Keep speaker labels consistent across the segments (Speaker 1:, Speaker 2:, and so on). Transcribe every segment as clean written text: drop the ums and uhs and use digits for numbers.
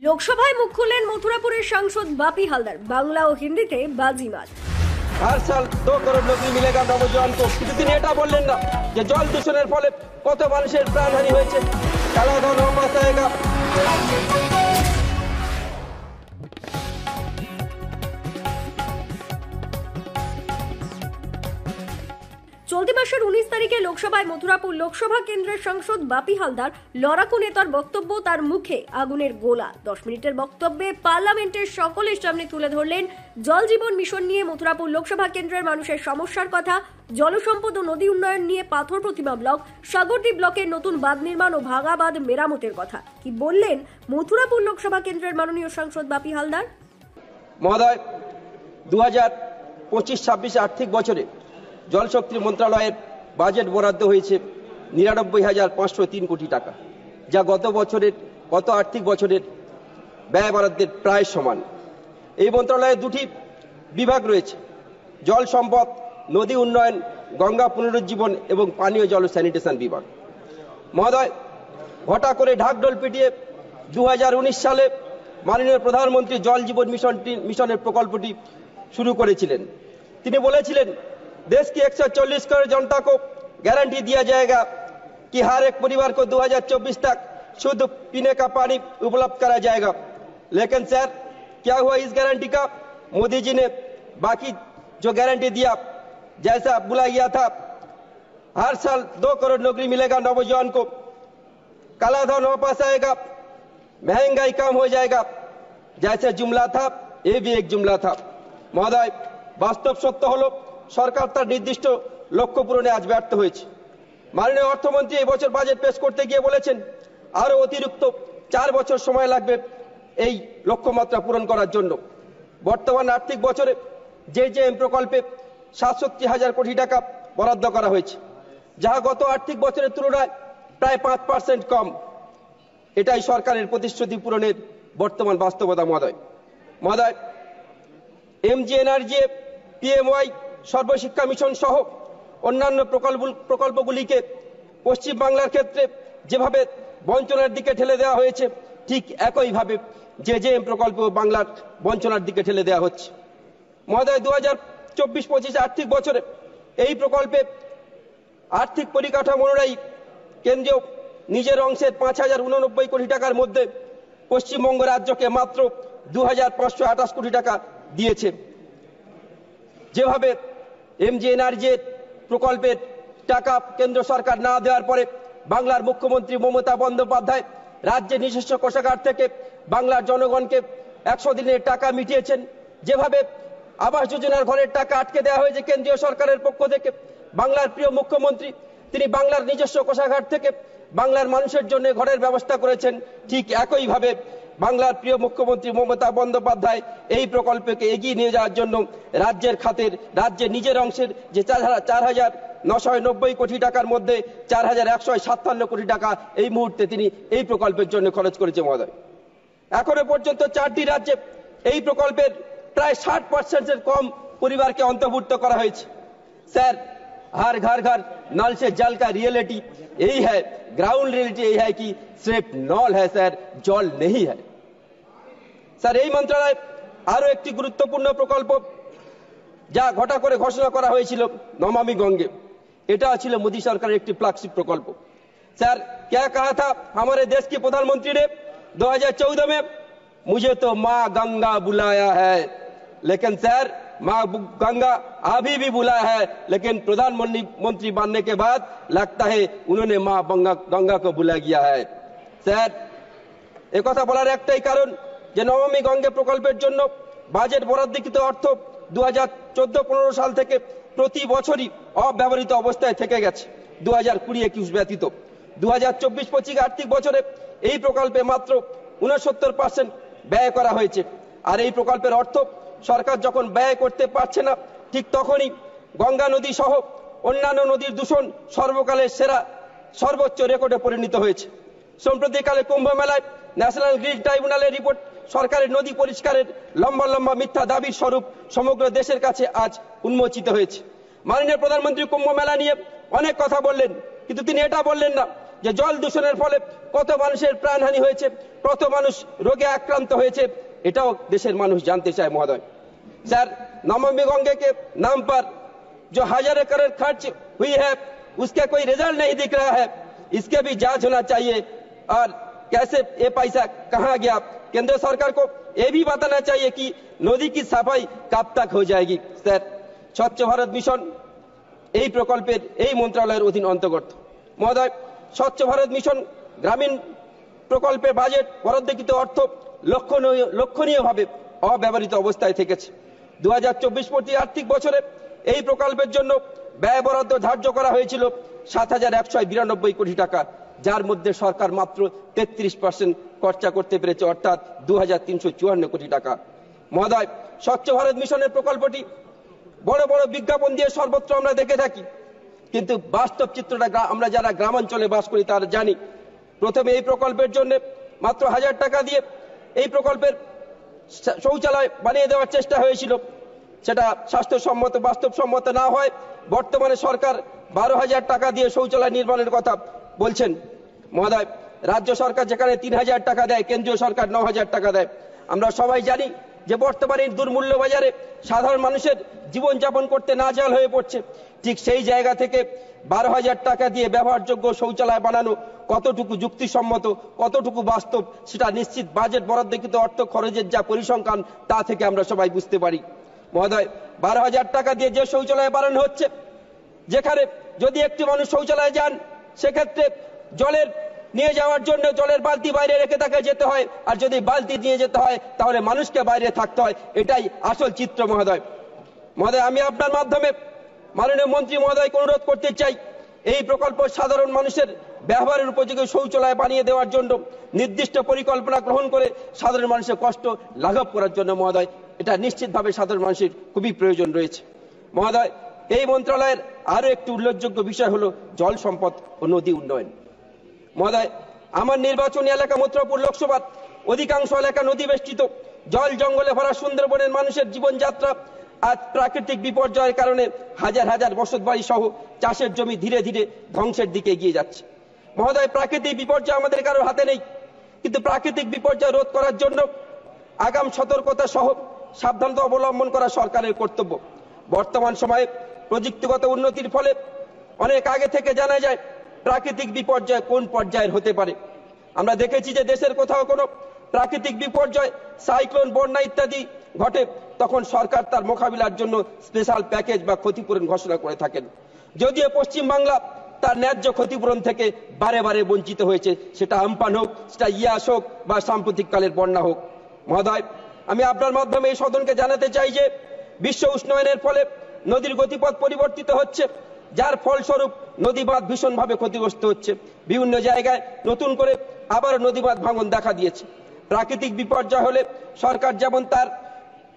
Speaker 1: লোকসভায় মুখ খুললেন মথুরাপুরের সাংসদ বাপি হালদার। বাংলা ও হিন্দিতে বাজিমাত।
Speaker 2: हर साल 2 करोड़ नौकरी मिलेगा नौजवान को। কিন্তু তিনি এটা বললেন না যে জল দূষণের ফলে কত মানুষের প্রাণহানি হয়েছে। কালা ধন वापस आएगा।
Speaker 1: চলতি মাসের 19 তারিখে লোকসভায় মথুরাপুর লোকসভা কেন্দ্রের সাংসদ বাপি হালদার লড়াকু নেতার বক্তব্য, তার মুখে আগুনের গোলা। 10 মিনিটের বক্তব্যে পার্লামেন্টের সকলের সামনে তুলে ধরলেন জল জীবন মিশন নিয়ে মথুরাপুর লোকসভা কেন্দ্রের মানুষের সমস্যার কথা, জলসম্পদ ও নদী উন্নয়ন নিয়ে পাথর প্রতিমা ব্লক, সাগরদ্বীপ ব্লকের নতুন বাঁধ নির্মাণ ও ভাঙা বাঁধ মেরামতের কথা। কি বললেন মথুরাপুর লোকসভা কেন্দ্রের মাননীয় সাংসদ বাপি হালদার?
Speaker 2: মহোদয়, 2025-26 আর্থিক বছরে জল শক্তি মন্ত্রণালয়ের বাজেট বরাদ্দ হয়েছে 99,503 কোটি টাকা, যা গত আর্থিক বছরের ব্যয় বরাদ্দের প্রায় সমান। এই মন্ত্রণালয়ে দুটি বিভাগ রয়েছে: জল সম্পদ, নদী উন্নয়ন, গঙ্গা পুনরুজ্জীবন এবং পানীয় জল স্যানিটেশন বিভাগ। মহোদয়, ঘটা করে ঢাকঢোল পিটিয়ে 2019 সালে মাননীয় প্রধানমন্ত্রী জল জীবন মিশনের প্রকল্পটি শুরু করেছিলেন। তিনি বলেছিলেন, देश की 140 करोड़ जनता को गारंटी दिया जाएगा कि हर एक परिवार को 2024 तक शुद्ध पीने का पानी उपलब्ध कराया जाएगा। लेकिन सर, क्या हुआ इस गारंटी का? मोदी जी ने बाकी जो गारंटी दिया, जैसा बोला गया था, हर साल 2 करोड़ नौकरी मिलेगा नौजवान को, काला धन वापस आएगा, महंगाई कम हो जाएगा, जैसे जुमला था ये भी एक जुमला था। महोदय, वास्तव सत्य हलो সরকার তার নির্দিষ্ট লক্ষ্য পূরণে আজ ব্যর্থ হয়েছে। মাননীয় অর্থমন্ত্রী এই বছর বাজেট পেশ করতে গিয়ে বলেছেন আরো অতিরিক্ত 4 বছর সময় লাগবে এই লক্ষ্যমাত্রা পূরণ করার জন্য। বর্তমান আর্থিক বছরে জেজেএম প্রকল্পে 67,000 কোটি টাকা বরাদ্দ করা হয়েছে, যা গত আর্থিক বছরের তুলনায় প্রায় 5% কম। এটাই সরকারের প্রতিশ্রুতি পূরণের বর্তমান বাস্তবতা। মহোদয়, এমজিএনআরজি, পিএমওয়াই, সর্বশিক্ষা মিশন সহ অন্যান্য প্রকল্পগুলিকে পশ্চিম বাংলার ক্ষেত্রে যেভাবে বঞ্চনার দিকে ঠেলে দেওয়া হয়েছে, ঠিক একইভাবে জেজেএম প্রকল্প বাংলার বঞ্চনার দিকে ঠেলে দেওয়া হচ্ছে। মহোদয়, 2024-25 আর্থিক বছরে এই প্রকল্পে আর্থিক পরিকাঠামো অনুযায়ী কেন্দ্রীয় নিজের অংশের 5,089 কোটি টাকার মধ্যে পশ্চিমবঙ্গ রাজ্যকে মাত্র 2,528 কোটি টাকা দিয়েছে। যেভাবে এমজিএনআরজি প্রকল্পের টাকা কেন্দ্র সরকার না দেওয়ার পরে বাংলার মুখ্যমন্ত্রী মমতা বন্দ্যোপাধ্যায় রাজ্যের নিজস্ব কোষাগার থেকে বাংলার জনগণকে 100 দিনের টাকা মিটিয়েছেন, যেভাবে আবাস যোজনার ঘরের টাকা আটকে দেওয়া হয়েছে কেন্দ্রীয় সরকারের পক্ষ থেকে, বাংলার প্রিয় মুখ্যমন্ত্রী তিনি বাংলার নিজস্ব কোষাগার থেকে বাংলার মানুষের জন্য ঘরের ব্যবস্থা করেছেন। ঠিক একইভাবে বাংলার প্রিয় মুখ্যমন্ত্রী মমতা বন্দ্যোপাধ্যায় এই প্রকল্পকে এগিয়ে নিয়ে যাওয়ার জন্য রাজ্যের নিজের অংশের যে 4,990 কোটি টাকার মধ্যে 4,157 কোটি টাকা এই মুহূর্তে তিনি এই প্রকল্পের জন্য খরচ করেছে। মহোদয়, এখনো পর্যন্ত 4টি রাজ্যে এই প্রকল্পের প্রায় 60% কম পরিবারকে অন্তর্ভুক্ত করা হয়েছে। স্যার, हर घर घर नल से जल का रियलिटी यही है, ग्राउंड रियलिटी यही है कि सिर्फ नल है सर, जल नहीं है। স্যার, এই মন্ত্রণালয়ে আরো একটি গুরুত্বপূর্ণ প্রকল্প যা ঘটা করে ঘোষণা করা হয়েছিল, নমামি গঙ্গে, এটা ছিল মোদী সরকারের একটি ফ্ল্যাগশিপ প্রকল্প। স্যার, क्या कहा था हमारे देश के प्रधानमंत्री ने 2014 में, मुझे तो माँ गंगा बुलाया है, लेकिन सर माँ गंगा अभी भी बुलाया है, लेकिन प्रधानमंत्री बनने के बाद लगता है उन्होंने माँ गंगा को बुला गया है। স্যার, এই কথা বলার একটাই কারণ যে নমামি গঙ্গে প্রকল্পের জন্য বাজেট বরাদ্দকৃত অর্থ 2014-15 সাল থেকে প্রতি বছরই অব্যবহৃত অবস্থায় থেকে গেছে, 2020-21 ব্যতীত। 2024-25 আর্থিক বছরে এই প্রকল্পে মাত্র 69% ব্যয় করা হয়েছে। আর এই প্রকল্পের অর্থ সরকার যখন ব্যয় করতে পারছে না, ঠিক তখনই গঙ্গা নদী সহ অন্যান্য নদীর দূষণ সর্বকালের সর্বোচ্চ রেকর্ডে পরিণত হয়েছে। সম্প্রতিকালে কুম্ভ মেলায় ন্যাশনাল গ্রিন ট্রাইব্যুনালের রিপোর্ট সরকারের নদী পরিষ্কারের লম্বা লম্বা মিথ্যা দাবির স্বরূপ সমগ্র দেশের কাছে আজ উন্মোচিত হয়েছে। মাননীয় প্রধানমন্ত্রী কুম্ভ মেলা নিয়ে অনেক কথা বললেন, কিন্তু তিনি এটা বললেন না যে জল দূষণের ফলে কত মানুষের প্রাণহানি হয়েছে, কত মানুষ রোগে আক্রান্ত হয়েছে, এটাও দেশের মানুষ জানতে চায় মহোদয়। सर, नमामि गंगे के नाम पर जो हजारों करोड़ खर्च हुई है उसका कोई रिजल्ट नहीं दिख रहा है, इसके भी जांच होना चाहिए। और कैसे ये पैसा कहां गया, केंद्र सरकार को ये भी बताना चाहिए कि नदी की सफाई कब तक हो जाएगी। सर, स्वच्छ भारत मिशन এই প্রকল্পের এই মন্ত্রণালয়ের অধীন অন্তর্গত মহোদয়। স্বচ্ছ ভারত মিশন গ্রামীণ প্রকল্পের বাজেট বরাদ্দকৃত অর্থ লক্ষণীয়ভাবে অব্যবহৃত অবস্থায় থেকেছে। 2024-25 আর্থিক বছরে এই প্রকল্পের জন্য ব্যয় বরাদ্দ ধার্য করা হয়েছিল 7,192 কোটি টাকা, যার মধ্যে সরকার মাত্র 33% খরচা করতে পেরেছে, অর্থাৎ 2,354 কোটি টাকা। মহোদয়, স্বচ্ছ ভারত মিশনের প্রকল্পটি বড় বড় বিজ্ঞাপন দিয়ে সর্বত্র আমরা দেখে থাকি, কিন্তু বাস্তব চিত্রটা আমরা যারা গ্রামাঞ্চলে বাস করি তারা জানি। প্রথমে এই প্রকল্পের জন্য মাত্র 1000 টাকা দিয়ে এই প্রকল্পের শৌচালয় বানিয়ে দেওয়ার চেষ্টা হয়েছিল, সেটা স্বাস্থ্যসম্মত বাস্তবসম্মত না হয় বর্তমানে সরকার 12,000 টাকা দিয়ে শৌচালয় নির্মাণের কথা বলছেন। মহোদয়, রাজ্য সরকার যেখানে 3,000 টাকা দেয়, কেন্দ্রীয় সরকার 9,000 টাকা দেয়। আমরা সবাই জানি যে বর্তমানে দুর্মূল্য বাজারে সাধারণ মানুষের জীবনযাপন করতে নাজেহাল হয়ে পড়ছে। ঠিক সেই জায়গা থেকে 12,000 টাকা দিয়ে ব্যবহারযোগ্য শৌচালয় বানানো কতটুকু যুক্তিসম্মত, কতটুকু বাস্তব, সেটা নিশ্চিত বাজেট বরাদ্দকৃত অর্থ খরচের যা পরিসংখ্যান তা থেকে আমরা সবাই বুঝতে পারি। মহোদয়, 12,000 টাকা দিয়ে যে শৌচালয় বানানো হচ্ছে, যেখানে যদি একটি মানুষ শৌচালয়ে যান সেক্ষেত্রে জলের নিয়ে যাওয়ার জন্য জলের বালতি বাইরে রেখে তাকে যেতে হয়, আর যদি বালতি নিয়ে যেতে হয় তাহলে মানুষকে বাইরে থাকতে হয়। এটাই আসল চিত্র। মহোদয়, আমি আপনার মাধ্যমে মাননীয় মন্ত্রী মহোদয়কে অনুরোধ করতে চাই, এই প্রকল্প সাধারণ মানুষের ব্যবহারের উপযোগী শৌচালয় বানিয়ে দেওয়ার জন্য নির্দিষ্ট পরিকল্পনা গ্রহণ করে সাধারণ মানুষের কষ্ট লাঘব করার জন্য মহোদয়, এটা নিশ্চিতভাবে সাধারণ মানুষের খুবই প্রয়োজন রয়েছে। মহোদয়, এই মন্ত্রণালয়ের আরো একটি উল্লেখযোগ্য বিষয় হলো জল সম্পদ ও নদী উন্নয়ন। মহোদয়, আমার নির্বাচনী এলাকা মথুরাপুর লোকসভার অধিকাংশ এলাকা নদী বেষ্টিত, জল জঙ্গলে ভরা সুন্দরবনের মানুষের জীবনযাত্রা আজ প্রাকৃতিক বিপর্যয়ের কারণে হাজার হাজার বসতবাড়ি সহ চাষের জমি ধীরে ধীরে ধ্বংসের দিকে এগিয়ে যাচ্ছে। মহোদয়, প্রাকৃতিক বিপর্যয় আমাদের কারোর হাতে নেই, কিন্তু প্রাকৃতিক বিপর্যয় রোধ করার জন্য আগাম সতর্কতা সহ সাবধানতা অবলম্বন করা সরকারের কর্তব্য। বর্তমান সময়ে প্রযুক্তিগত উন্নতির ফলে অনেক আগে থেকে জানা যায় প্রাকৃতিক বিপর্যয় কোন পর্যায়ের হতে পারে। আমরা দেখেছি যে দেশের কোথাও কোনো প্রাকৃতিক বিপর্যয়, সাইক্লোন, বন্যা ইত্যাদি ঘটে, তখন সরকার তার মোকাবিলার জন্য স্পেশাল প্যাকেজ বা ক্ষতিপূরণ ঘোষণা করে থাকেন। যদিও পশ্চিমবাংলা তার ন্যায্য ক্ষতিপূরণ থেকে বারে বারে বঞ্চিত হয়েছে, সেটা আমপান হোক, সেটা ইয়াস হোক বা সাম্প্রতিককালের বন্যা হোক। মহোদয়, আমি আপনার মাধ্যমে এই সদনকে জানাতে চাই যে বিশ্ব উষ্ণায়নের ফলে নদীর গতিপথ পরিবর্তিত হচ্ছে, যার ফলস্বরূপ নদীবাঁধ ভীষণভাবে ক্ষতিগ্রস্ত হচ্ছে। বিভিন্ন জায়গায় নতুন করে আবার নদীবাঁধ ভাঙন দেখা দিয়েছে। প্রাকৃতিক বিপর্যয় হলে সরকার যেমন তার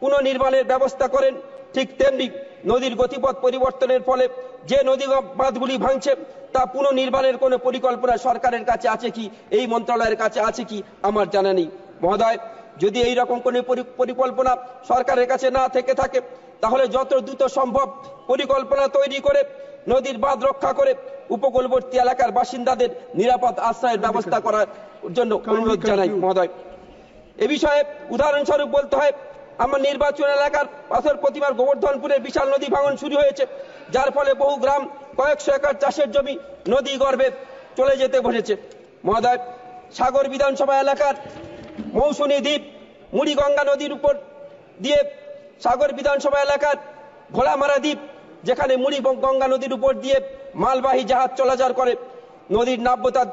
Speaker 2: পুনর্নির্মাণের ব্যবস্থা করেন, ঠিক তেমনি নদীর গতিপথ পরিবর্তনের ফলে যে নদী বাঁধগুলি ভাঙছে তা পুনর্নির্মাণের কোনো পরিকল্পনা সরকারের কাছে আছে কি, এই মন্ত্রণালয়ের কাছে আছে কি, আমার জানা নেই। মহোদয়, যদি এই রকম কোনো পরিকল্পনা সরকারের কাছে না থেকে থাকে তাহলে যত দ্রুত সম্ভব পরিকল্পনা তৈরি করে নদীর বাঁধ রক্ষা করে উপকূলবর্তী এলাকার বাসিন্দাদের নিরাপদ আশ্রয়ের ব্যবস্থা করার জন্য অনুরোধ জানাই। মহোদয়, এ বিষয়ে উদাহরণস্বরূপ বলতে হয়, আমার নির্বাচন এলাকার পাথর প্রতিমার গোবর্ধনপুরের বিশাল নদী ভাঙন শুরু হয়েছে, যার ফলে বহু গ্রাম, কয়েকশো একর চাষের জমি নদী গর্ভে চলে যেতে বসেছে। মহোদয়, সাগর বিধানসভা এলাকার মৌসুমী দ্বীপ মুড়িগঙ্গা নদীর উপর দিয়ে সাগর বিধানসভা এলাকার ঘোড়ামারা দ্বীপ, যেখানে মুড়িগঙ্গা নদীর উপর দিয়ে মালবাহী জাহাজ চলাচল করে, নদীর নাব্যতা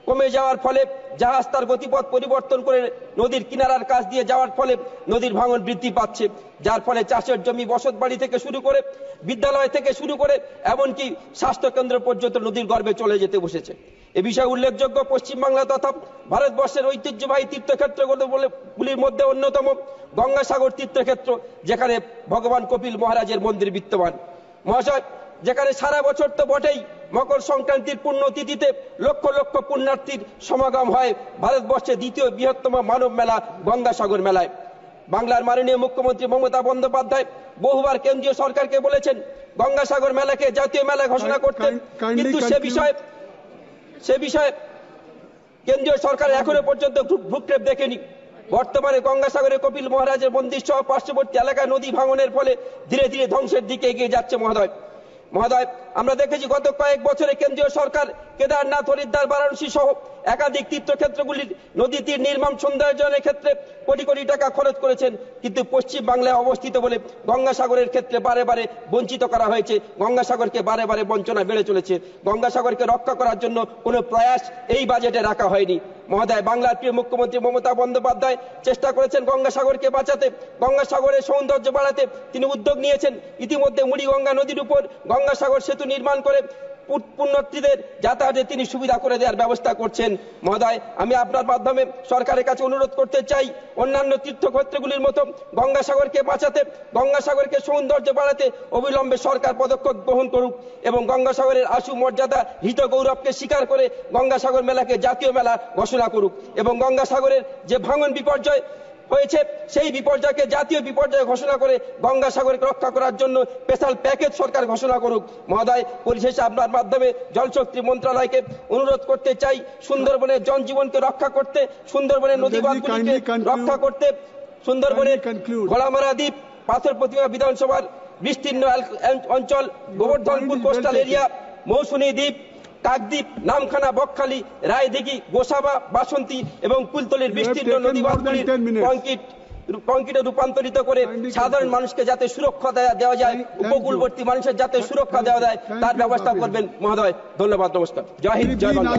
Speaker 2: কমে যাওয়ার ফলে জাহাজ তার গতিপথ পরিবর্তন করে নদীর কিনারার কাছ দিয়ে যাওয়ার ফলে নদীর ভাঙন বৃদ্ধি পাচ্ছে, যার ফলে চাষের জমি, বসতবাড়ি থেকে শুরু করে বিদ্যালয় থেকে শুরু করে এমনকি স্বাস্থ্যকেন্দ্র পর্যন্ত নদীর গর্ভে চলে যেতে বসেছে। এ বিষয়ে উল্লেখযোগ্য, পশ্চিমবাংলা তথা ভারতবর্ষের ঐতিহ্যবাহী তীর্থক্ষেত্রগুলির মধ্যে অন্যতম গঙ্গাসাগর তীর্থক্ষেত্র, যেখানে ভগবান কপিল মহারাজের মন্দির বিদ্যমান। মহাশয়, যেখানে সারা বছর তো বটেই, মকর সংক্রান্তির পুণ্যতিথিতে লক্ষ লক্ষ পুণ্যার্থীর সমাগম হয় ভারতবর্ষের দ্বিতীয় বৃহত্তম মানব মেলা গঙ্গাসাগর মেলায়। বাংলার মাননীয় মুখ্যমন্ত্রী মমতা বন্দ্যোপাধ্যায় বহুবার কেন্দ্রীয় সরকারকে বলেছেন গঙ্গাসাগর মেলাকে জাতীয় মেলা ঘোষণা করতে, কিন্তু সে বিষয়ে সে বিষয়ে কেন্দ্রীয় সরকার এখনো পর্যন্ত ভ্রুক্ষেপ দেখেনি। বর্তমানে গঙ্গাসাগরে কপিল মহারাজের মন্দির সহ পার্শ্ববর্তী এলাকায় নদী ভাঙনের ফলে ধীরে ধীরে ধ্বংসের দিকে এগিয়ে যাচ্ছে। মহোদয়, আমরা দেখেছি গত কয়েক বছরে কেন্দ্রীয় সরকার কেদারনাথ, হরিদ্বার, বারাণসী সহ একাধিক তীর্থক্ষেত্রগুলির নদী তীর নির্মাণ সৌন্দর্যায়নের ক্ষেত্রে কোটি কোটি টাকা খরচ করেছেন, কিন্তু পশ্চিম বাংলায় অবস্থিত বলে গঙ্গাসাগরের ক্ষেত্রে বারে বারে বঞ্চিত করা হয়েছে। গঙ্গাসাগরকে বারে বারে বঞ্চনা বেড়ে চলেছে। গঙ্গাসাগরকে রক্ষা করার জন্য কোনো প্রয়াস এই বাজেটে রাখা হয়নি। মহোদয়, বাংলার প্রিয় মুখ্যমন্ত্রী মমতা বন্দ্যোপাধ্যায় চেষ্টা করেছেন গঙ্গাসাগরকে বাঁচাতে, গঙ্গাসাগরের সৌন্দর্য বাড়াতে তিনি উদ্যোগ নিয়েছেন। ইতিমধ্যে মুড়িগঙ্গা নদীর উপর গঙ্গাসাগর সেতু নির্মাণ করে পুণ্যার্থীদের যাতায়াতে তিনি সুবিধা করে দেওয়ার ব্যবস্থা করছেন। মহোদয়, আমি আপনার মাধ্যমে সরকারের কাছে অনুরোধ করতে চাই, অন্যান্য তীর্থক্ষেত্রগুলির মতো গঙ্গাসাগরকে বাঁচাতে, গঙ্গাসাগরকে সৌন্দর্য বাড়াতে অবিলম্বে সরকার পদক্ষেপ গ্রহণ করুক এবং গঙ্গাসাগরের আশু মর্যাদা, হৃত গৌরবকে স্বীকার করে গঙ্গাসাগর মেলাকে জাতীয় মেলা ঘোষণা করুক এবং গঙ্গাসাগরের যে ভাঙন বিপর্যয় হয়েছে সেই বিপর্যয়কে জাতীয় বিপর্যয় ঘোষণা করে গঙ্গাসাগরকে রক্ষা করার জন্য স্পেশাল প্যাকেজ সরকার ঘোষণা করুক। মহোদয়, পরিশেষে আপনার মাধ্যমে জলশক্তি মন্ত্রণালয়কে অনুরোধ করতে চাই, সুন্দরবনের জনজীবনকে রক্ষা করতে, সুন্দরবনের নদীবাঁধগুলিকে রক্ষা করতে, সুন্দরবনের ঘোড়ামারা দ্বীপ, পাথর প্রতিমা বিধানসভার বিস্তীর্ণ অঞ্চল, গোবর্ধনপুর কোস্টাল এরিয়া, মৌসুমী দ্বীপ, কাকদ্বীপ, নামখানা, বকখালি, রায়দিঘি, গোসাবা, বাসন্তী এবং কুলতলির বিস্তীর্ণ নদীবাঁধগুলির কংক্রিটে রূপান্তরিত করে সাধারণ মানুষকে যাতে সুরক্ষা দেওয়া যায়, উপকূলবর্তী মানুষের যাতে সুরক্ষা দেওয়া যায় তার ব্যবস্থা করবেন। মহোদয়, ধন্যবাদ, নমস্কার, জয় হিন্দ, জয় বাংলা।